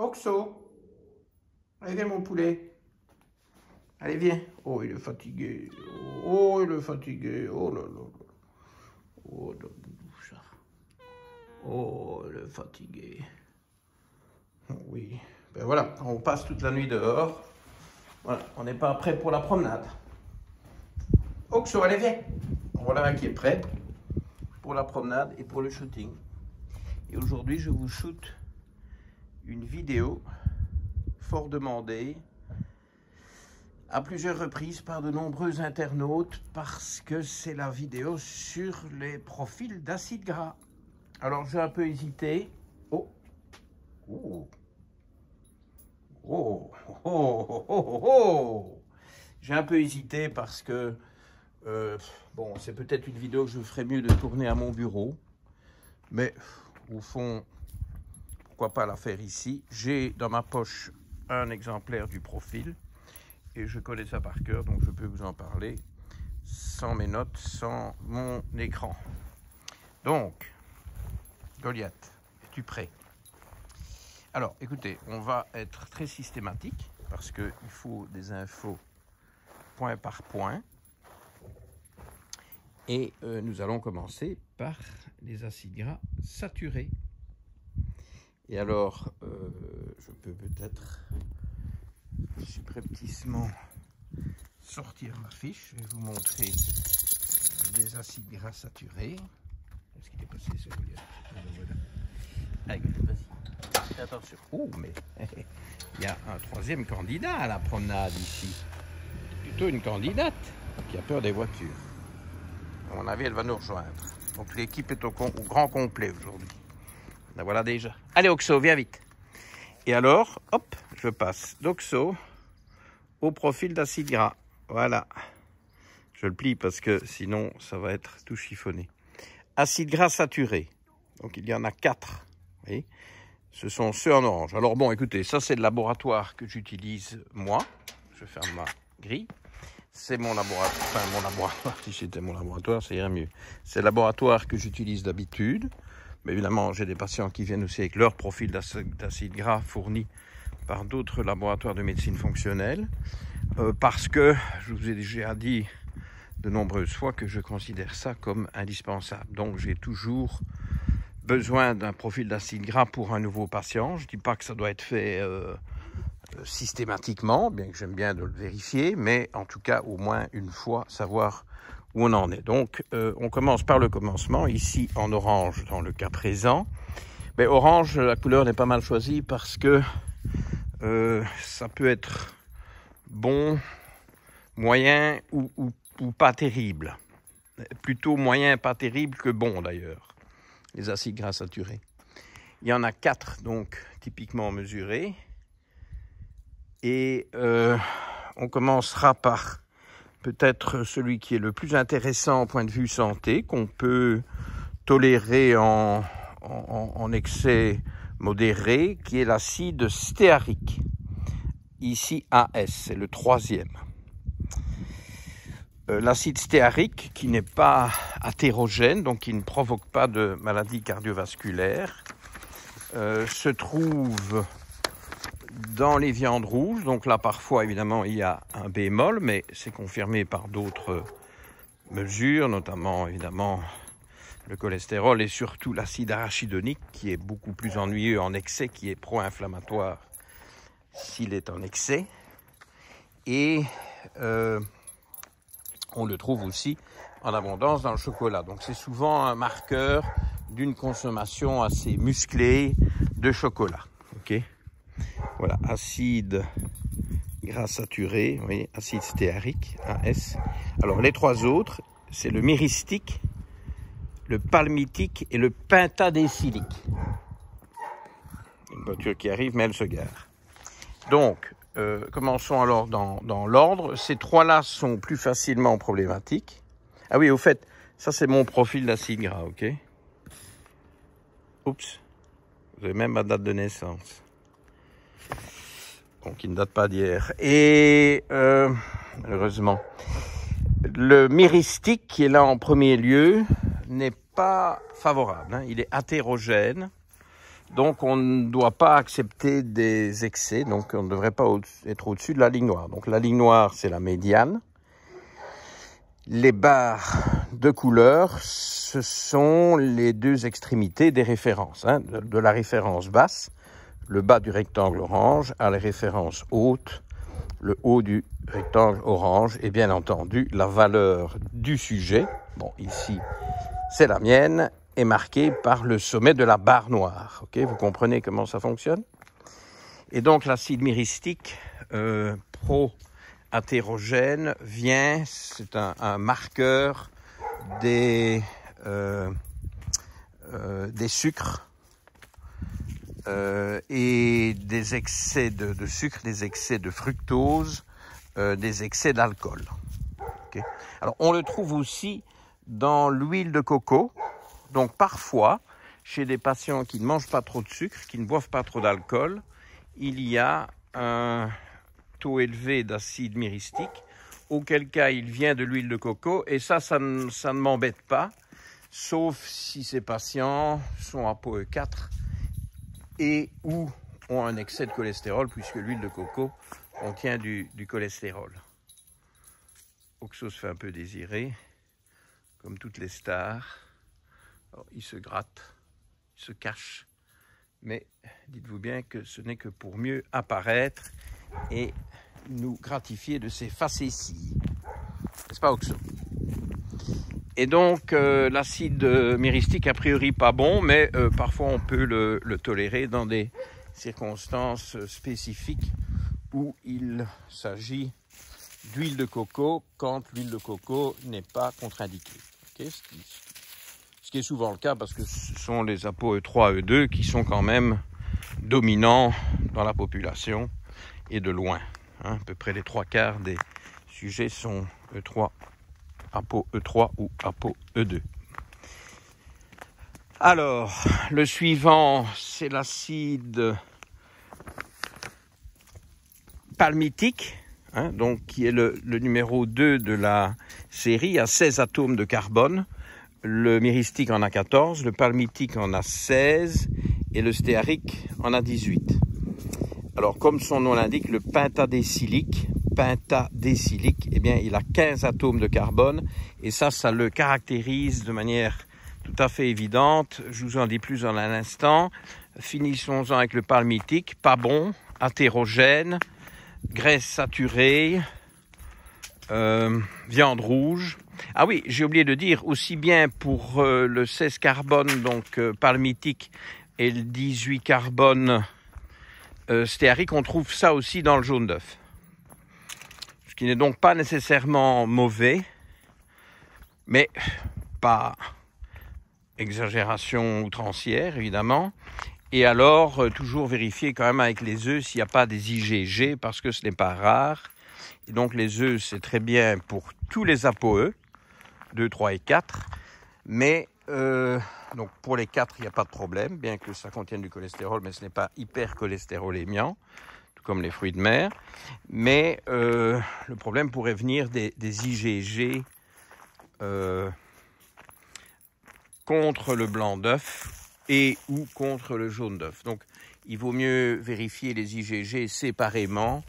Oxo, allez viens mon poulet. Allez viens. Oh il est fatigué. Oh il est fatigué. Oh là là. Oh le boubou ça. Oh il est fatigué. Oui. Ben voilà, on passe toute la nuit dehors. Voilà, on n'est pas prêt pour la promenade. Oxo, allez viens. Voilà un qui est prêt pour la promenade et pour le shooting. Et aujourd'hui je vous shoote une vidéo fort demandée à plusieurs reprises par de nombreux internautes parce que c'est la vidéo sur les profils d'acides gras. Alors j'ai un peu hésité. Oh, oh, oh, oh, oh, oh, oh. J'ai un peu hésité parce que bon, c'est peut-être une vidéo que je ferais mieux de tourner à mon bureau, mais au fond, pourquoi pas la faire ici. J'ai dans ma poche un exemplaire du profil et je connais ça par cœur, donc je peux vous en parler sans mes notes, sans mon écran. Donc, Goliath, es-tu prêt? Alors, écoutez, on va être très systématique parce qu'il faut des infos point par point. Et nous allons commencer par les acides gras saturés. Et alors, je peux peut-être subrepticement sortir ma fiche. Je vais vous montrer les acides gras saturés. Est-ce qu'il est passé celui-là? Voilà. Allez, vas-y. Fais attention. Oh, mais il y a un troisième candidat à la promenade ici. Plutôt une candidate qui a peur des voitures. À mon avis, elle va nous rejoindre. Donc l'équipe est au grand complet aujourd'hui. La voilà déjà. Allez Oxo, viens vite. Et alors, hop, je passe d'Oxo au profil d'acide gras. Voilà. Je le plie parce que sinon, ça va être tout chiffonné. Acide gras saturé. Donc il y en a 4. Vous voyez, ce sont ceux en orange. Alors bon, écoutez, ça c'est le laboratoire que j'utilise moi. Je ferme ma grille. C'est mon laboratoire, enfin mon laboratoire, si c'était mon laboratoire, ça irait mieux. C'est le laboratoire que j'utilise d'habitude. Mais évidemment, j'ai des patients qui viennent aussi avec leur profil d'acide gras fourni par d'autres laboratoires de médecine fonctionnelle. Parce que, je vous ai déjà dit de nombreuses fois que je considère ça comme indispensable. Donc, j'ai toujours besoin d'un profil d'acide gras pour un nouveau patient. Je ne dis pas que ça doit être fait systématiquement, bien que j'aime bien de le vérifier, mais en tout cas au moins une fois savoir où on en est. Donc on commence par le commencement, ici en orange dans le cas présent. Mais orange, la couleur n'est pas mal choisie parce que ça peut être bon, moyen ou pas terrible. Plutôt moyen, pas terrible que bon d'ailleurs, les acides gras saturés. Il y en a 4 donc typiquement mesurés. Et on commencera par peut-être celui qui est le plus intéressant au point de vue santé, qu'on peut tolérer en excès modéré, qui est l'acide stéarique. Ici AS, c'est le 3e. L'acide stéarique qui n'est pas athérogène, donc qui ne provoque pas de maladie cardiovasculaire, se trouve dans les viandes rouges. Donc là parfois évidemment il y a un bémol, mais c'est confirmé par d'autres mesures, notamment évidemment le cholestérol et surtout l'acide arachidonique qui est beaucoup plus ennuyeux en excès, qui est pro-inflammatoire s'il est en excès. Et on le trouve aussi en abondance dans le chocolat. Donc c'est souvent un marqueur d'une consommation assez musclée de chocolat. Ok. Voilà, acide gras saturé, vous voyez, acide stéarique, AS. Alors les 3 autres, c'est le myristique, le palmitique et le pentadécylique. Une voiture qui arrive, mais elle se gare. Donc, commençons alors dans l'ordre. Ces 3-là sont plus facilement problématiques. Ah oui, au fait, ça c'est mon profil d'acide gras, ok? Oups, vous avez même ma date de naissance. Donc, il ne date pas d'hier. Et, heureusement, le myristique, qui est là en premier lieu, n'est pas favorable. Hein. Il est athérogène. Donc on ne doit pas accepter des excès, donc on ne devrait pas être au-dessus de la ligne noire. Donc la ligne noire, c'est la médiane. Les barres de couleur, ce sont les deux extrémités des références, hein, de la référence basse, le bas du rectangle orange, à la référence haute, le haut du rectangle orange, et bien entendu, la valeur du sujet, bon ici c'est la mienne, est marquée par le sommet de la barre noire. Okay, vous comprenez comment ça fonctionne? Et donc l'acide myristique pro-athérogène vient, c'est un marqueur des sucres et des excès de sucre, des excès de fructose, des excès d'alcool. Okay. Alors on le trouve aussi dans l'huile de coco. Donc parfois, chez des patients qui ne mangent pas trop de sucre, qui ne boivent pas trop d'alcool, il y a un taux élevé d'acide myristique, auquel cas il vient de l'huile de coco, et ça ne m'embête pas, sauf si ces patients sont ApoE4 et ou ont un excès de cholestérol, puisque l'huile de coco contient du cholestérol. Oxo se fait un peu désirer, comme toutes les stars. Alors, il se gratte, il se cache, mais dites-vous bien que ce n'est que pour mieux apparaître et nous gratifier de ses facéties. N'est-ce pas, Oxo? Et donc, l'acide myristique, a priori pas bon, mais parfois on peut le tolérer dans des circonstances spécifiques où il s'agit d'huile de coco quand l'huile de coco n'est pas contre-indiquée. Okay, ce qui est souvent le cas parce que ce sont les ApoE3, E2 qui sont quand même dominants dans la population et de loin. Hein, à peu près les 3/4 des sujets sont E3, ApoE3 ou ApoE2. Alors, le suivant, c'est l'acide palmitique, hein, donc qui est le numéro 2 de la série, à 16 atomes de carbone. Le myristique en a 14, le palmitique en a 16 et le stéarique en a 18. Alors, comme son nom l'indique, le pentadécylique, eh bien, il a 15 atomes de carbone et ça le caractérise de manière tout à fait évidente. Je vous en dis plus dans un instant. Finissons-en avec le palmitique, pas bon, athérogène, graisse saturée, viande rouge. Ah oui, j'ai oublié de dire, aussi bien pour le 16 carbone, donc palmitique, et le 18 carbone stéarique, on trouve ça aussi dans le jaune d'œuf. Ce qui n'est donc pas nécessairement mauvais, mais pas exagération outrancière, évidemment. Et alors, toujours vérifier quand même avec les œufs s'il n'y a pas des IgG, parce que ce n'est pas rare. Et donc, les œufs, c'est très bien pour tous les ApoE, 2, 3 et 4. Mais, donc pour les 4, il n'y a pas de problème, bien que ça contienne du cholestérol, mais ce n'est pas hypercholestérolémiant, tout comme les fruits de mer. Mais le problème pourrait venir des IgG contre le blanc d'œuf et ou contre le jaune d'œuf. Donc, il vaut mieux vérifier les IgG séparément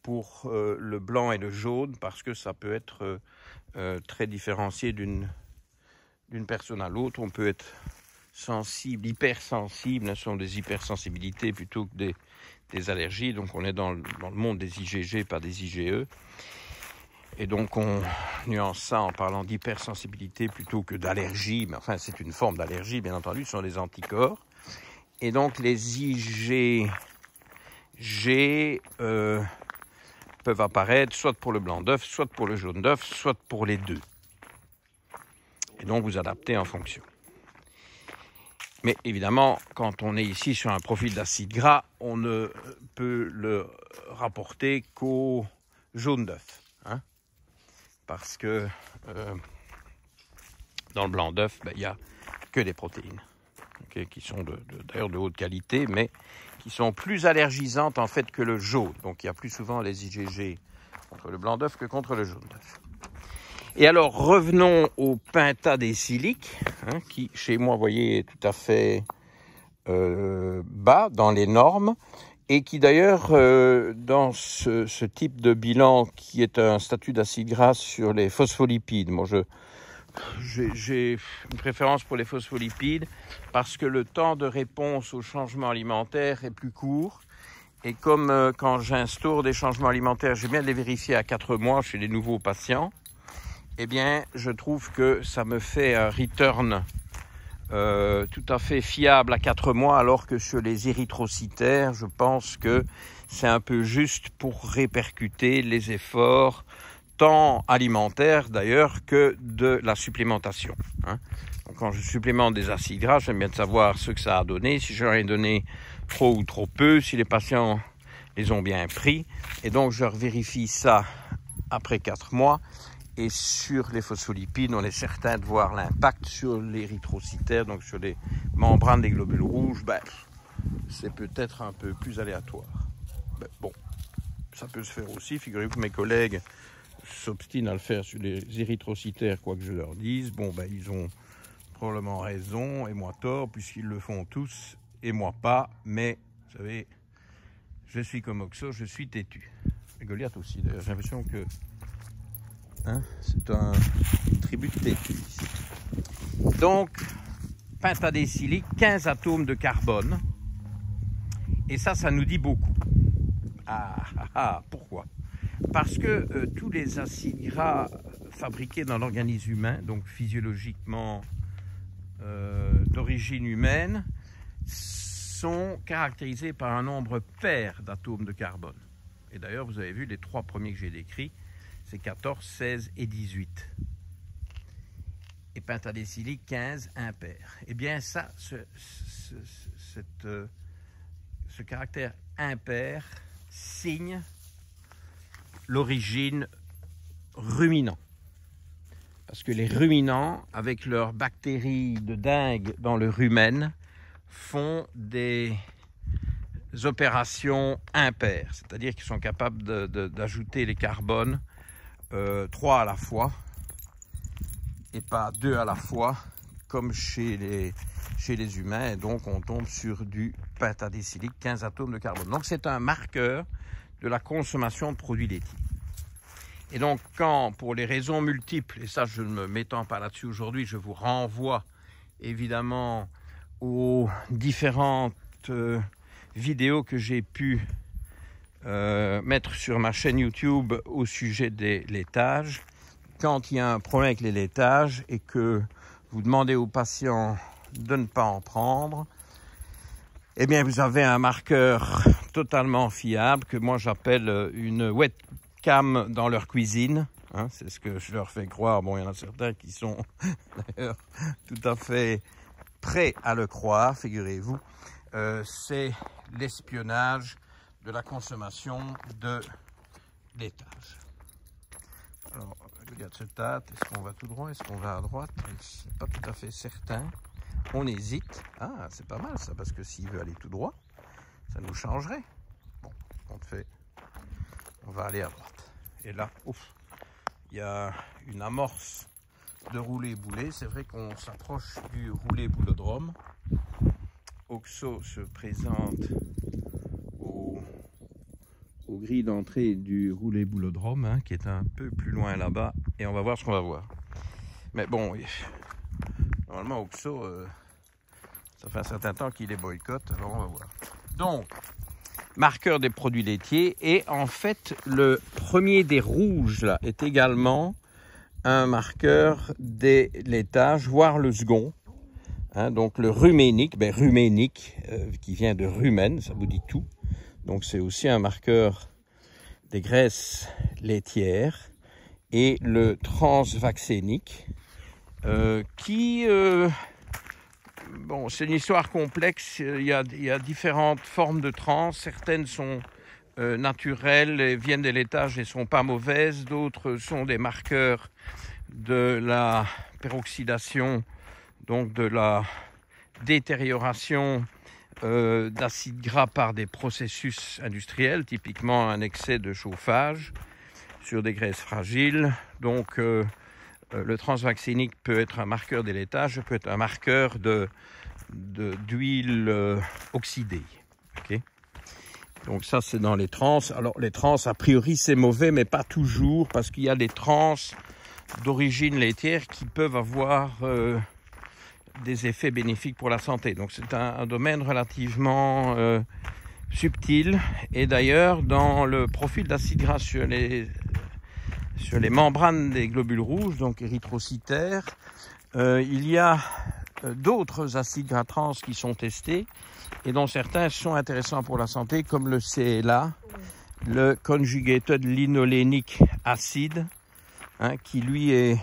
pour le blanc et le jaune, parce que ça peut être très différencié d'une personne à l'autre. On peut être sensible, hypersensible, ce sont des hypersensibilités plutôt que des allergies. Donc, on est dans le monde des IgG, pas des IgE. Et donc, on nuance ça en parlant d'hypersensibilité plutôt que d'allergie. Mais enfin, c'est une forme d'allergie, bien entendu, ce sont des anticorps. Et donc, les IgG peuvent apparaître soit pour le blanc d'œuf, soit pour le jaune d'œuf, soit pour les deux. Et donc, vous adaptez en fonction. Mais évidemment, quand on est ici sur un profil d'acide gras, on ne peut le rapporter qu'au jaune d'œuf. Hein, parce que dans le blanc d'œuf, il n'y a que des protéines, okay, qui sont d'ailleurs de haute qualité, mais qui sont plus allergisantes en fait que le jaune. Donc il y a plus souvent les IgG contre le blanc d'œuf que contre le jaune d'œuf. Et alors revenons au pentadécylique, hein, qui chez moi, vous voyez, est tout à fait bas dans les normes et qui d'ailleurs, dans ce type de bilan qui est un statut d'acide gras sur les phospholipides, moi j'ai une préférence pour les phospholipides parce que le temps de réponse au changement alimentaire est plus court. Et comme quand j'instaure des changements alimentaires, j'ai bien de les vérifier à 4 mois chez les nouveaux patients, eh bien, je trouve que ça me fait un return tout à fait fiable à 4 mois, alors que sur les érythrocytaires, je pense que c'est un peu juste pour répercuter les efforts, tant alimentaires d'ailleurs que de la supplémentation. Donc, quand je supplémente des acides gras, j'aime bien savoir ce que ça a donné, si j'en ai donné trop ou trop peu, si les patients les ont bien pris. Et donc, je revérifie ça après 4 mois. Et sur les phospholipides, on est certain de voir l'impact sur l'érythrocytaire, donc sur les membranes des globules rouges. C'est peut-être un peu plus aléatoire. Bon, ça peut se faire aussi. Figurez-vous que mes collègues s'obstinent à le faire sur les érythrocytaires, quoi que je leur dise. Ils ont probablement raison et moi tort, puisqu'ils le font tous et moi pas. Mais, vous savez, je suis comme Oxo, je suis têtu. Et Goliath aussi, d'ailleurs. J'ai l'impression que c'est un tribut de têtu ici. Donc, pentadécylique, 15 atomes de carbone. Et ça nous dit beaucoup. Pourquoi? Parce que tous les acides gras fabriqués dans l'organisme humain, donc physiologiquement d'origine humaine, sont caractérisés par un nombre pair d'atomes de carbone. Et d'ailleurs, vous avez vu les 3 premiers que j'ai décrits, c'est 14, 16 et 18. Et pentadécylique, 15 impair. Eh bien, ça, ce caractère impair signe l'origine ruminant. Parce que les ruminants, avec leurs bactéries de dingue dans le rumen, font des opérations impaires, c'est-à-dire qu'ils sont capables d'ajouter les carbones 3 à la fois et pas 2 à la fois comme chez les humains, et donc on tombe sur du pentadécylique, 15 atomes de carbone. Donc c'est un marqueur de la consommation de produits laitiers. Et donc quand, pour les raisons multiples, et ça je ne me m'étends pas là-dessus aujourd'hui, je vous renvoie évidemment aux différentes vidéos que j'ai pu mettre sur ma chaîne YouTube au sujet des laitages. Quand il y a un problème avec les laitages et que vous demandez aux patients de ne pas en prendre, eh bien vous avez un marqueur totalement fiable que moi j'appelle une webcam dans leur cuisine. C'est ce que je leur fais croire. Bon, il y en a certains qui sont d'ailleurs tout à fait prêts à le croire, figurez-vous. C'est l'espionnage de la consommation de laitage. Alors, regarde ce tas, est-ce qu'on va tout droit, est-ce qu'on va à droite? C'est pas tout à fait certain. On hésite. Ah, c'est pas mal ça, parce que s'il veut aller tout droit, ça nous changerait. Bon, on va aller à droite. Et là, ouf, il y a une amorce de roulé-boulé. C'est vrai qu'on s'approche du roulé-boulodrome. Oxo se présente aux grilles d'entrée du roulé-boulodrome, qui est un peu plus loin là-bas, et on va voir ce qu'on va voir. Mais bon, normalement Oxo, ça fait un certain temps qu'il les boycotte, alors on va voir. Donc, marqueur des produits laitiers, et en fait, le premier des rouges là est également un marqueur des laitages, voire le second. Donc le ruménique, qui vient de rumen, ça vous dit tout. Donc c'est aussi un marqueur des graisses laitières. Et le transvaxénique, c'est une histoire complexe. Il y a différentes formes de trans. Certaines sont naturelles et viennent des laitages et ne sont pas mauvaises. D'autres sont des marqueurs de la peroxydation, donc de la détérioration d'acides gras par des processus industriels, typiquement un excès de chauffage sur des graisses fragiles. Donc le transvaxénique peut être un marqueur des laitages, peut être un marqueur de d'huile oxydée. Okay. Donc ça, c'est dans les trans. Alors les trans, a priori, c'est mauvais, mais pas toujours, parce qu'il y a des trans d'origine laitière qui peuvent avoir des effets bénéfiques pour la santé. Donc c'est un domaine relativement subtil. Et d'ailleurs, dans le profil d'acide gras sur les membranes des globules rouges, donc érythrocytaires, il y a d'autres acides gras trans qui sont testés et dont certains sont intéressants pour la santé, comme le CLA, le conjugated linolénique acide, hein, qui lui est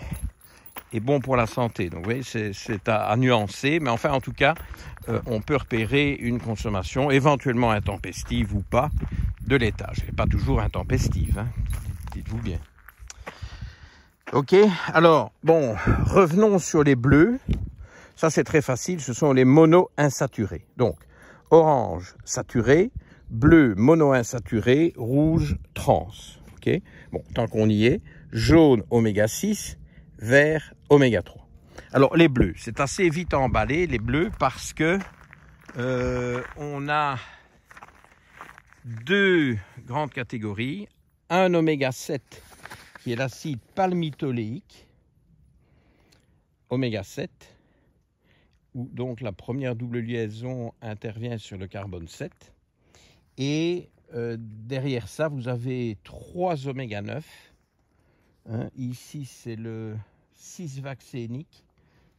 bon pour la santé. Donc oui, c'est à nuancer, mais enfin en tout cas, on peut repérer une consommation éventuellement intempestive ou pas de laitage. Elle n'est pas toujours intempestive, hein, dites-vous bien. Ok, alors bon, revenons sur les bleus. Ça c'est très facile, ce sont les mono-insaturés. Donc orange saturé, bleu mono-insaturé, rouge trans. Ok, bon, tant qu'on y est, jaune oméga 6, vert oméga 3. Alors les bleus, c'est assez vite emballé les bleus parce que on a deux grandes catégories, un oméga 7 qui est l'acide palmitoléique, oméga 7, où donc la première double liaison intervient sur le carbone 7. Et derrière ça, vous avez 3 oméga 9. Hein, ici, c'est le 6-vaccénique,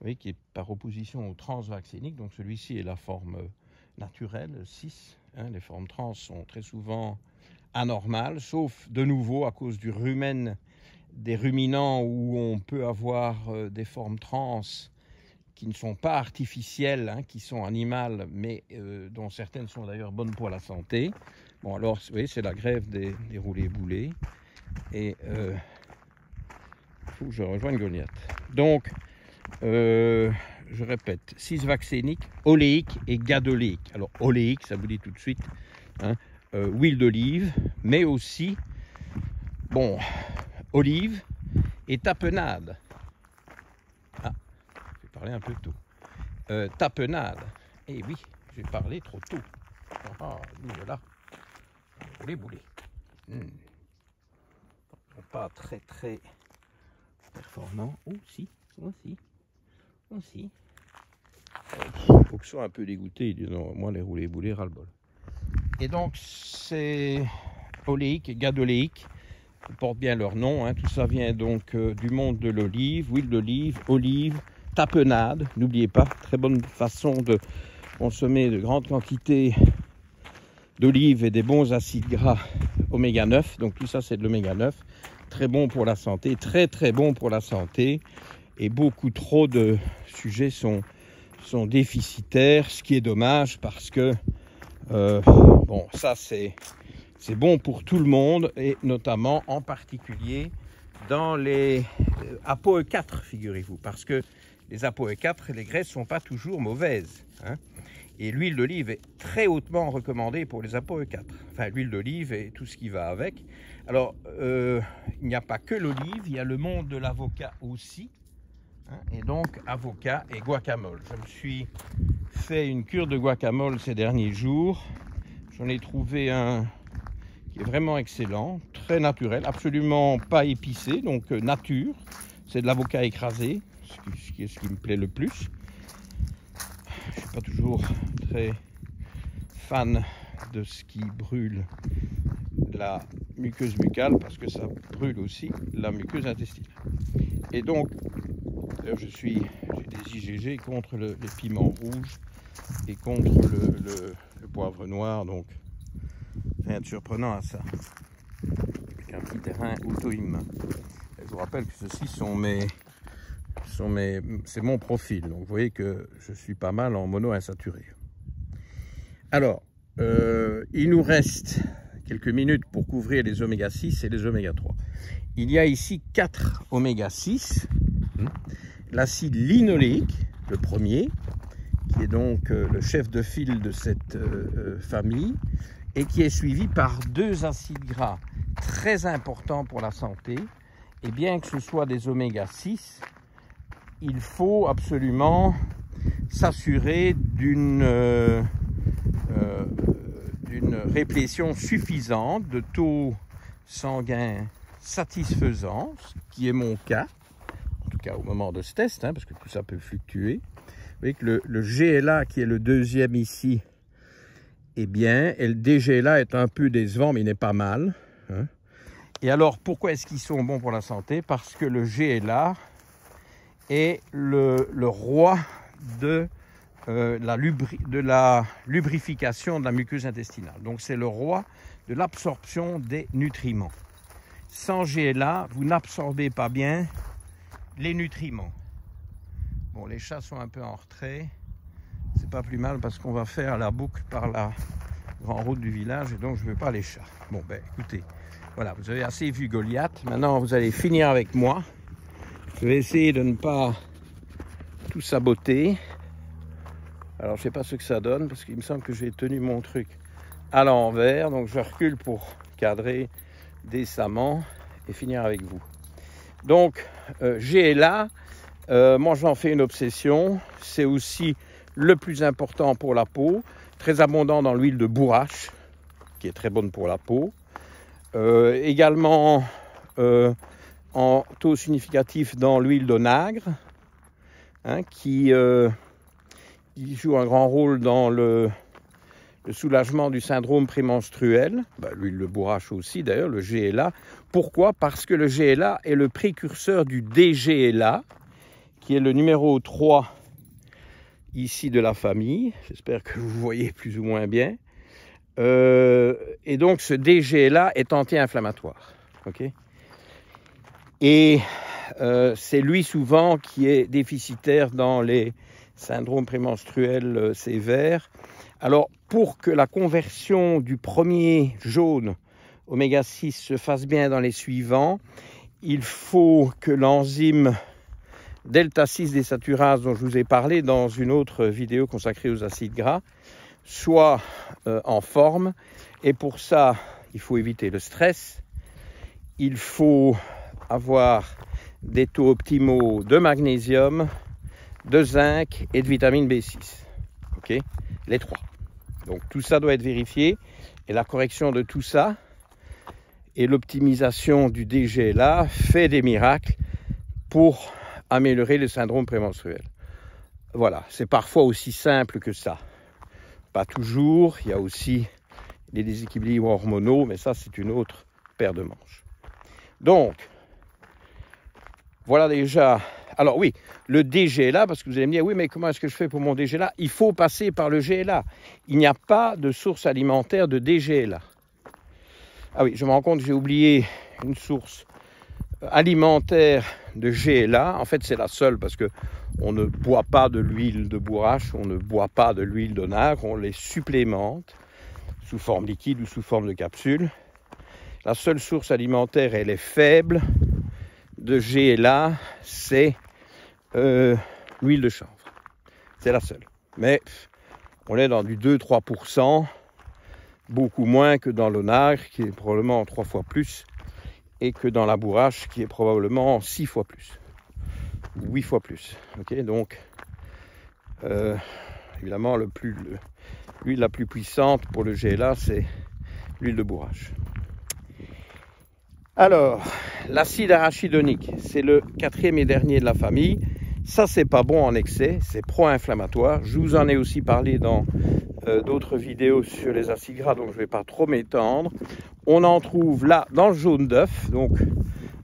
oui, qui est par opposition au transvaccénique. Donc celui-ci est la forme naturelle, 6. Hein, les formes trans sont très souvent anormales, sauf de nouveau à cause du rumen des ruminants où on peut avoir des formes trans qui ne sont pas artificielles, hein, qui sont animales, mais dont certaines sont d'ailleurs bonnes pour la santé. Bon, alors, vous voyez, c'est la grève des roulés-boulés. Et il faut que je rejoigne Goliath. Donc, je répète, 6-vaccénique, oléique et gadoléique. Alors, oléique, ça vous dit tout de suite, hein, huile d'olive, mais aussi, bon, olive et tapenade. Ah, j'ai parlé un peu tôt. Tapenade. Eh oui, j'ai parlé trop tôt. Ah, nous voilà. Roulé-boulé. Pas très performant. Oh, si, aussi. Il faut que je sois un peu dégoûté. Disons, moi, les roulés-boulés, ras-le-bol. Et donc, c'est oléique et gadoléique. Ils portent bien leur nom, hein. Tout ça vient donc du monde de l'olive, huile d'olive, olive, tapenade, n'oubliez pas, très bonne façon de consommer de grandes quantités d'olive et des bons acides gras oméga 9, donc tout ça c'est de l'oméga 9, très bon pour la santé, très bon pour la santé, et beaucoup trop de sujets sont déficitaires, ce qui est dommage parce que, bon, ça c'est bon pour tout le monde, et notamment, en particulier, dans les ApoE4, figurez-vous, parce que les ApoE4 et les graisses ne sont pas toujours mauvaises. Hein, et l'huile d'olive est très hautement recommandée pour les ApoE4. Enfin, l'huile d'olive et tout ce qui va avec. Alors, il n'y a pas que l'olive, il y a le monde de l'avocat aussi. Hein, et donc, avocat et guacamole. Je me suis fait une cure de guacamole ces derniers jours. J'en ai trouvé un qui est vraiment excellent, très naturel, absolument pas épicé, donc nature. C'est de l'avocat écrasé, ce qui me plaît le plus. Je ne suis pas toujours très fan de ce qui brûle la muqueuse buccale, parce que ça brûle aussi la muqueuse intestinale. Et donc, j'ai des IgG contre les piments rouges et contre le poivre noir, donc rien de surprenant à ça, avec un petit terrain auto-immun. Je vous rappelle que ceux-ci c'est mon profil, donc vous voyez que je suis pas mal en mono-insaturé. Alors, il nous reste quelques minutes pour couvrir les oméga 6 et les oméga 3. Il y a ici 4 oméga 6, l'acide linoléique, le premier, qui est donc le chef de file de cette famille, et qui est suivi par 2 acides gras très importants pour la santé. Et bien que ce soit des oméga 6, il faut absolument s'assurer d'une réplétion suffisante, de taux sanguin satisfaisant, ce qui est mon cas, en tout cas au moment de ce test, parce que tout ça peut fluctuer. Vous voyez que le GLA, qui est le deuxième ici, est bien, et le DGLA est un peu décevant, mais il n'est pas mal. Et alors, pourquoi est-ce qu'ils sont bons pour la santé? Parce que le GLA est le roi de la lubrification de la muqueuse intestinale. Donc, c'est le roi de l'absorption des nutriments. Sans GLA, vous n'absorbez pas bien les nutriments. Bon, les chats sont un peu en retrait. C'est pas plus mal parce qu'on va faire la boucle par la grande route du village et donc je ne veux pas les chats. Bon, ben écoutez, voilà, vous avez assez vu Goliath. Maintenant, vous allez finir avec moi. Je vais essayer de ne pas tout saboter. Alors, je ne sais pas ce que ça donne parce qu'il me semble que j'ai tenu mon truc à l'envers. Donc, je recule pour cadrer décemment et finir avec vous. Donc, GLA, moi j'en fais une obsession. C'est aussi le plus important pour la peau. Très abondant dans l'huile de bourrache, qui est très bonne pour la peau. Également en taux significatif dans l'huile d'onagre, qui joue un grand rôle dans le soulagement du syndrome prémenstruel. L'huile de bourrache aussi d'ailleurs, le GLA. Pourquoi? Parce que le GLA est le précurseur du DGLA, qui est le numéro 3 ici de la famille. J'espère que vous voyez plus ou moins bien. Et donc ce DGLA est anti-inflammatoire. Okay, et c'est lui souvent qui est déficitaire dans les syndromes prémenstruels sévères. Alors pour que la conversion du premier jaune oméga 6 se fasse bien dans les suivants, il faut que l'enzyme delta 6 désaturase dont je vous ai parlé dans une autre vidéo consacrée aux acides gras soit en forme, et pour ça il faut éviter le stress, il faut avoir des taux optimaux de magnésium, de zinc et de vitamine B6, ok, les trois. Donc tout ça doit être vérifié, et la correction de tout ça et l'optimisation du DGLA fait des miracles pour améliorer le syndrome prémenstruel. Voilà, c'est parfois aussi simple que ça. Pas toujours, il y a aussi des déséquilibres hormonaux, mais ça c'est une autre paire de manches. Donc, voilà déjà. Alors oui, le DGLA, parce que vous allez me dire, oui, mais comment est-ce que je fais pour mon DGLA? Il faut passer par le GLA. Il n'y a pas de source alimentaire de DGLA. Ah oui, je me rends compte que j'ai oublié une source alimentaire de GLA. En fait, c'est la seule parce que on ne boit pas de l'huile de bourrache, on ne boit pas de l'huile d'onagre, on les supplémente sous forme liquide ou sous forme de capsule. La seule source alimentaire, elle est faible, de GLA, c'est l'huile de chanvre. C'est la seule. Mais on est dans du 2-3%, beaucoup moins que dans l'onagre, qui est probablement 3 fois plus, et que dans la bourrache, qui est probablement 6 fois plus, 8 fois plus. Okay, donc, évidemment, l'huile la plus puissante pour le GLA, c'est l'huile de bourrache. Alors, l'acide arachidonique, c'est le 4e et dernier de la famille. Ça, c'est pas bon en excès, c'est pro-inflammatoire. Je vous en ai aussi parlé dans d'autres vidéos sur les acides gras, donc je ne vais pas trop m'étendre. On en trouve là dans le jaune d'œuf, donc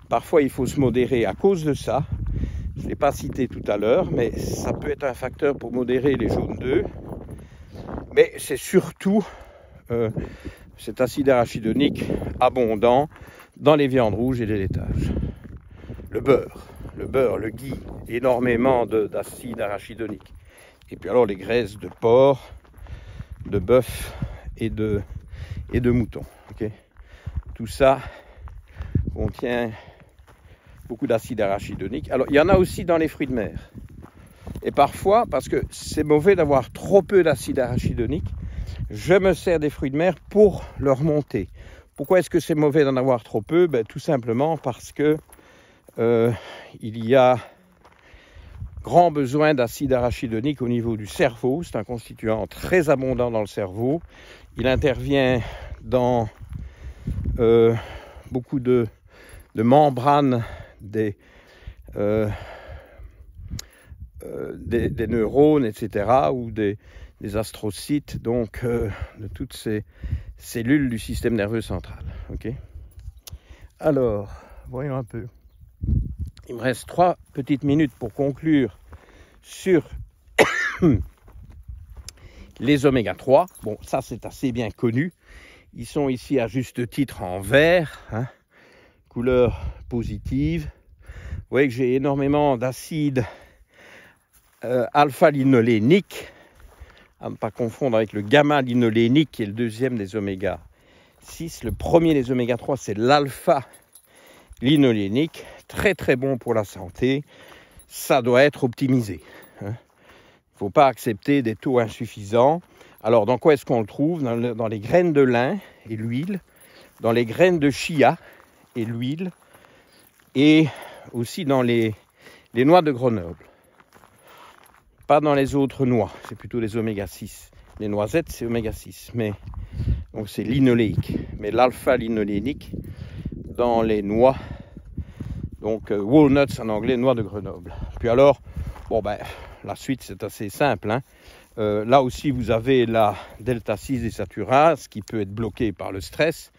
parfois il faut se modérer à cause de ça. Je ne l'ai pas cité tout à l'heure, mais ça peut être un facteur pour modérer les jaunes d'œufs. Mais c'est surtout cet acide arachidonique abondant dans les viandes rouges et les laitages. Le beurre, le ghee, énormément d'acide arachidonique. Et puis alors les graisses de porc, de bœuf et de mouton. Okay, tout ça contient beaucoup d'acide arachidonique. Alors il y en a aussi dans les fruits de mer. Et parfois, parce que c'est mauvais d'avoir trop peu d'acide arachidonique, je me sers des fruits de mer pour leur monter. Pourquoi est-ce que c'est mauvais d'en avoir trop peu? Tout simplement parce que il y a grand besoin d'acide arachidonique au niveau du cerveau. C'est un constituant très abondant dans le cerveau. Il intervient dans beaucoup de membranes des neurones, etc., ou des astrocytes, donc de toutes ces cellules du système nerveux central. Okay. Alors, voyons un peu. Il me reste 3 petites minutes pour conclure sur les oméga 3. Bon, ça c'est assez bien connu. Ils sont ici à juste titre en vert, hein, couleur positive. Vous voyez que j'ai énormément d'acide alpha-linolénique, à ne pas confondre avec le gamma-linolénique qui est le deuxième des oméga 6. Le premier des oméga 3, c'est l'alpha-linolénique, très très bon pour la santé. Ça doit être optimisé. Il ne faut pas accepter des taux insuffisants. Alors, dans quoi est-ce qu'on le trouve? Dans les graines de lin et l'huile, dans les graines de chia et l'huile, et aussi dans les noix de Grenoble. Pas dans les autres noix, c'est plutôt les oméga 6. Les noisettes, c'est oméga 6, mais donc c'est linoléique. Mais l'alpha-linolénique dans les noix, donc walnuts en anglais, noix de Grenoble. Puis alors, bon ben, la suite c'est assez simple, hein. Là aussi, vous avez la delta-6 désaturase qui peut être bloquée par le stress.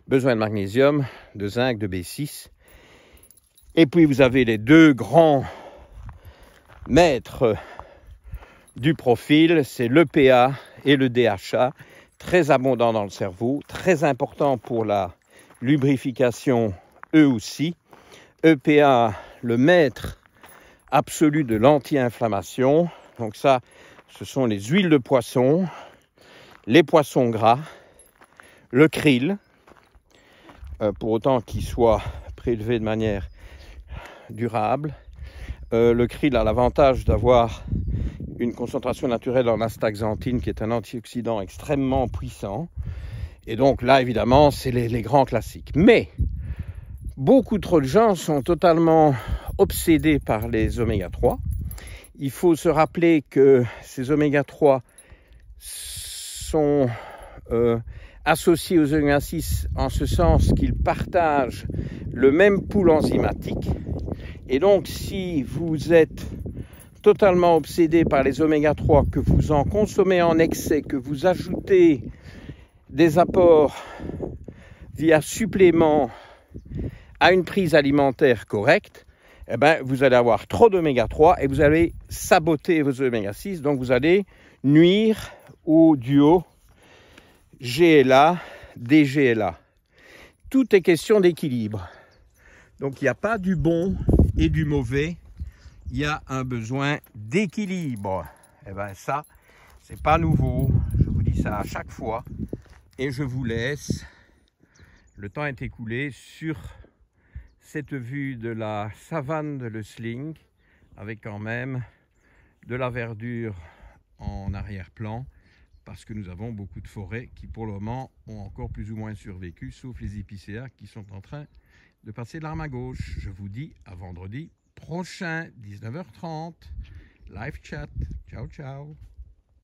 Besoin de magnésium, de zinc, de B6. Et puis, vous avez les deux grands maîtres du profil, c'est l'EPA et le DHA, très abondants dans le cerveau, très important pour la lubrification, eux aussi. EPA, le maître absolu de l'anti-inflammation. Donc ça, ce sont les huiles de poisson, les poissons gras, le krill, pour autant qu'il soit prélevé de manière durable. Le krill a l'avantage d'avoir une concentration naturelle en astaxanthine qui est un antioxydant extrêmement puissant. Et donc là, évidemment, c'est les grands classiques. Mais beaucoup trop de gens sont totalement obsédés par les oméga 3. Il faut se rappeler que ces oméga 3 sont associés aux oméga 6 en ce sens qu'ils partagent le même pool enzymatique. Et donc, si vous êtes totalement obsédé par les oméga 3, que vous en consommez en excès, que vous ajoutez des apports via supplément à une prise alimentaire correcte, eh ben, vous allez avoir trop d'oméga 3 et vous allez saboter vos oméga 6. Donc, vous allez nuire au duo GLA, DGLA. Tout est question d'équilibre. Donc, il n'y a pas du bon et du mauvais. Il y a un besoin d'équilibre. Eh bien, ça, c'est pas nouveau. Je vous dis ça à chaque fois. Et je vous laisse. Le temps est écoulé sur cette vue de la savane de Lösling, avec quand même de la verdure en arrière-plan, parce que nous avons beaucoup de forêts qui, pour le moment, ont encore plus ou moins survécu, sauf les épicéas qui sont en train de passer de l'arme à gauche. Je vous dis à vendredi prochain, 19h30, live chat. Ciao, ciao.